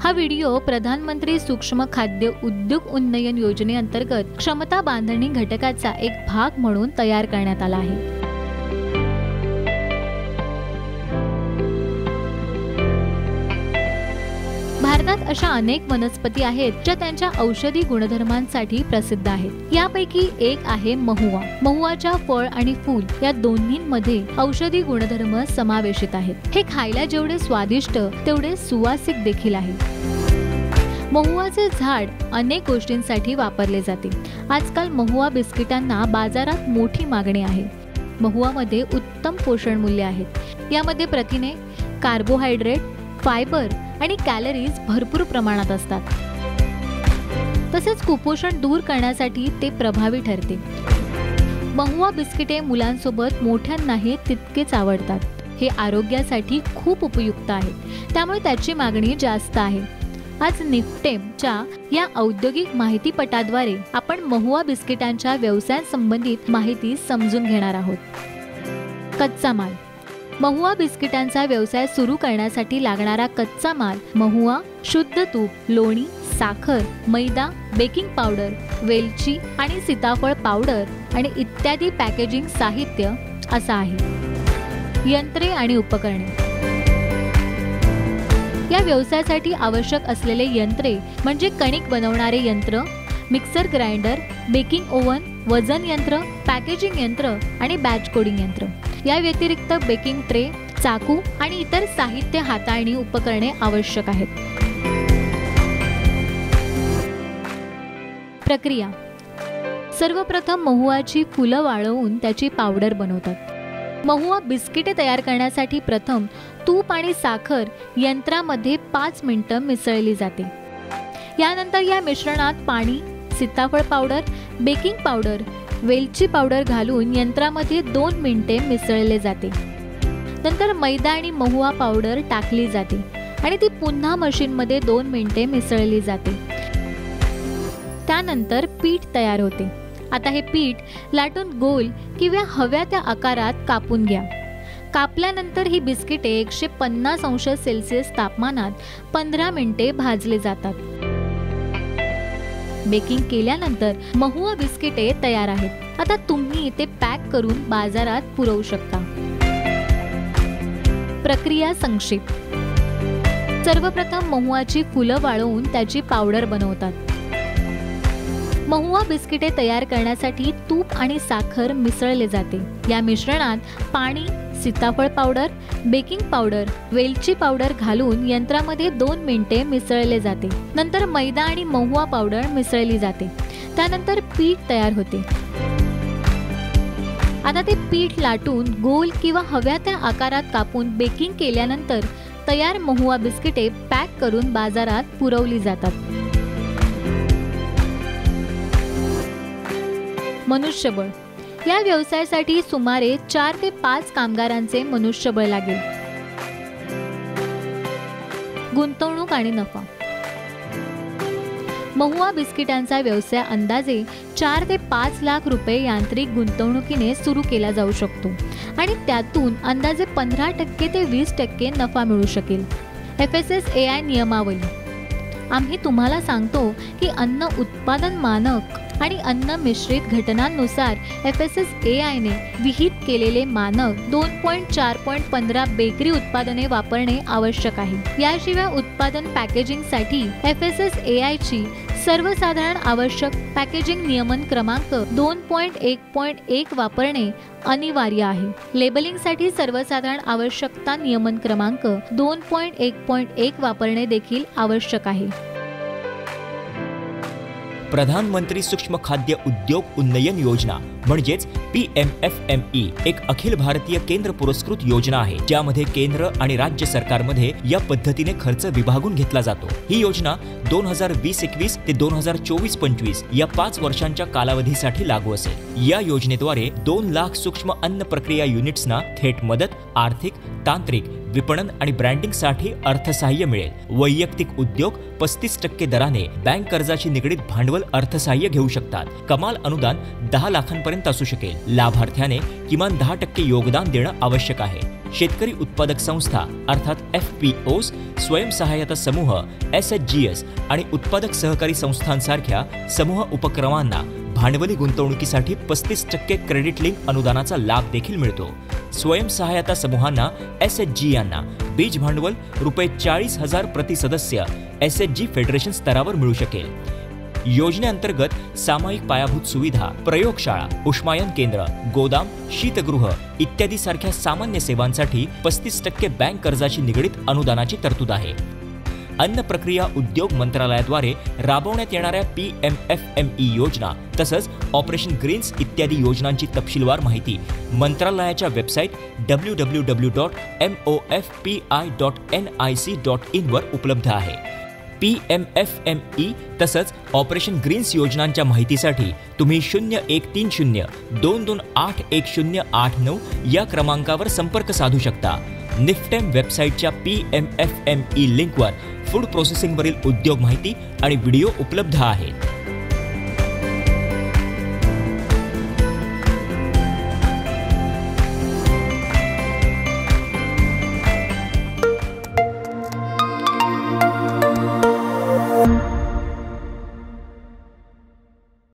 हा व्हिडिओ प्रधानमंत्री सूक्ष्म खाद्य उद्योग उन्नयन योजनेअंतर्गत क्षमता बांधणी घटकाचा एक भाग म्हणून तयार करण्यात आला आहे। भारतात अशा अनेक वनस्पती आहेत ज्या त्यांच्या औषधी गुणधर्मांसाठी प्रसिद्ध आहेत। यापैकी एक आहे महुआ। महुआच्या फळ आणि फूल या दोन्हींमध्ये औषधी गुणधर्म समावेशित आहेत। हे खायला जेवढे स्वादिष्ट तेवढे सुवासिक देखील आहे। महुआचे झाड अनेक गोष्टींसाठी वापरले जाते। आजकाल महुआ बिस्किटांना बाजारात मोठी मागणी आहे। महुआमध्ये उत्तम पोषण मूल्य आहेत। यामध्ये प्रथिने, कार्बोहायड्रेट, फायबर आणि कॅलरीज भरपूर प्रमाणात असतात। तसेच कुपोषण दूर करण्यासाठी ते प्रभावी ठरते। महुआ बिस्किटे मुलांसोबत मोठ्यांनाही तितकेच आवडतात। हे आरोग्यासाठी खूप उपयुक्त आहेत, त्यामुळे त्याची मागणी जास्त आहे। आज निफ्टेमच्या या औद्योगिक माहितीपटाद्वारे आपण महुआ बिस्किटांच्या व्यवसायासंबंधित माहिती समजून घेणार आहोत। कच्चा माल। महुआ बिस्किटांचा व्यवसाय सुरू करण्यासाठी लागणारा कच्चा माल महुआ, शुद्ध तूप, लोणी, साखर, मैदा, बेकिंग पावडर, वेलची आणि सीताफळ पावडर आणि इत्यादी पॅकेजिंग साहित्य असा आहे। यंत्रे आणि उपकरणे। या व्यवसायासाठी आवश्यक असलेले यंत्रे म्हणजे कणिक बनवणारे यंत्र, मिक्सर ग्राइंडर, बेकिंग ओव्हन, वजन यंत्र, पॅकेजिंग यंत्र आणि बॅच कोडिंग यंत्र। या व्यतिरिक्त बेकिंग ट्रे, चाकू आणि इतर साहित्य हाताळणी उपकरणे आवश्यक आहेत। प्रक्रिया। सर्वप्रथम महुआची फुलं वाळवून त्याची पावडर बनवतात। महुआ बिस्किटे तयार करण्यासाठी प्रथम तूप आणि साखर यंत्रामध्ये 5 मिनिटे मिसळली जाते। यानंतर या मिश्रणात पाणी, सीताफळ पावडर, बेकिंग पावडर, वेलची पावडर घालून यंत्रामध्ये 2 मिनिटे मिसळले जाते। नंतर मैदा आणि महुआ पावडर टाकली जाते आणि ती पुन्हा मशीनमध्ये 2 मिनिटे मिसळली जाते। त्यानंतर पीठ तयार होते। आता हे पीठ लाटून गोल किंवा हव्या त्या आकारात कापून घ्या। कापल्यानंतर ही बिस्किटे 150 अंश सेल्सिअस तापमानात 15 मिनिटे भाजले जातात। बेकिंग केल्यानंतर महुआ बिस्किटे तयार आहेत। आता तुम्ही ते पॅक करून बाजारात पुरवू शकता। प्रक्रिया संक्षिप्त। सर्वप्रथम महुआची फुलं वाळवून त्याची पावडर बनवतात। महुआ बिस्किटे तयार करण्यासाठी तूप आणि साखर मिसळले जाते। या मिश्रणात पाणी, सीताफळ पावडर, बेकिंग पावडर, वेलची पावडर घालून यंत्रामध्ये 2 मिनिटे मिसळले जाते। नंतर मैदा आणि महुआ पावडर मिसळली जाते। त्यानंतर पीठ तयार होते। आता ते पीठ लाटून गोल किंवा हव्या त्या आकारात कापून बेकिंग केल्यानंतर तयार महुआ बिस्किटे पॅक करून बाजारात पुरवली जातात। मनुष्यबळ। या व्यवसायासाठी सुमारे 4 ते 5 कामगारांचे मनुष्यबळ लागेल। गुंतवणूक आणि नफा। महुआ बिस्किटांचा व्यवसाय अंदाजे 4 ते 5 लाख रुपये यांत्रिक गुंतवणुकीने सुरू केला जाऊ शकतो आणि त्यातून अंदाजे 15% ते 20% नफा मिळू शकेल। FSSAI नियमावली। आम्ही तुम्हाला सांगतो की अन्न उत्पादन मानक आणि अन्न मिश्रित घटनांनुसार FSSAI ने विहित केलेले मानक 2.4.15 बेकरी उत्पादने वापरणे आवश्यक आहे। याशिवाय उत्पादन पॅकेजिंगसाठी FSSAI ची सर्वसाधारण आवश्यक पॅकेजिंग नियमन क्रमांक 2.1.1 वापरणे अनिवार्य आहे। लेबलिंगसाठी सर्वसाधारण आवश्यकता नियमन क्रमांक 2.1.1 वापरणे देखील आवश्यक आहे। प्रधानमंत्री सूक्ष्म खाद्य उद्योग उन्नयन योजना म्हणजेच PMFME एक अखिल भारतीय केंद्र पुरस्कृत योजना आहे, ज्यामध्ये केंद्र आणि राज्य सरकारमध्ये या पद्धतीने खर्च विभागून घेतला जातो। ही योजना 2020-21 ते 2024-25 या 5 वर्षांच्या कालावधीसाठी लागू असेल। या योजनेद्वारे 2 लाख सूक्ष्म अन्न प्रक्रिया युनिट्सना थेट मदत, आर्थिक, तांत्रिक, विपणन आणि ब्रँडिंगसाठी अर्थसहाय्य मिळेल। वैयक्तिक उद्योग 35% दराने बँक कर्जाची निगडीत भांडवल अर्थसहाय्य घेऊ शकतात। कमाल अनुदान 10 लाखांपर्यंत असू शकेल। लाभार्थ्याने किमान 10% योगदान देणं आवश्यक आहे। शेतकरी उत्पादक संस्था अर्थात FPOs, स्वयंसहाय्यता समूह SHGs आणि उत्पादक सहकारी संस्थांसारख्या समूह उपक्रमांना भांडवली गुंतवणुकीसाठी 35% क्रेडिट लिंक अनुदानाचा लाभ देखील मिळतो। स्वयंसहाय्यता समूहांना SHG यांना बीज भांडवल ₹40,000 प्रति सदस्य SHG फेडरेशन स्तरावर मिळू शकेल। योजनेअंतर्गत सामायिक पायाभूत सुविधा, प्रयोगशाळा, उष्मायन केंद्र, गोदाम, शीतगृह इत्यादी सारख्या सामान्य सेवांसाठी 35% बँक कर्जाशी निगडित अनुदानाची तरतूद आहे। अन्न प्रक्रिया उद्योग मंत्रालयाद्वारे राबवण्यात येणाऱ्या PMFME योजना तसंच ऑपरेशन ग्रीन्स इत्यादी योजनांची तपशीलवार माहिती मंत्रालयाच्या वेबसाईट www.mofpi.nic.in वर उपलब्ध आहे। PMFME तसंच ऑपरेशन ग्रीन्स योजनांच्या माहितीसाठी तुम्ही 013022811089 या क्रमांकावर संपर्क साधू शकता। निफ्टेम वेबसाईटच्या PMFME लिंकवर फूड प्रोसेसिंगवरील उद्योग माहिती आणि व्हिडिओ उपलब्ध आहेत।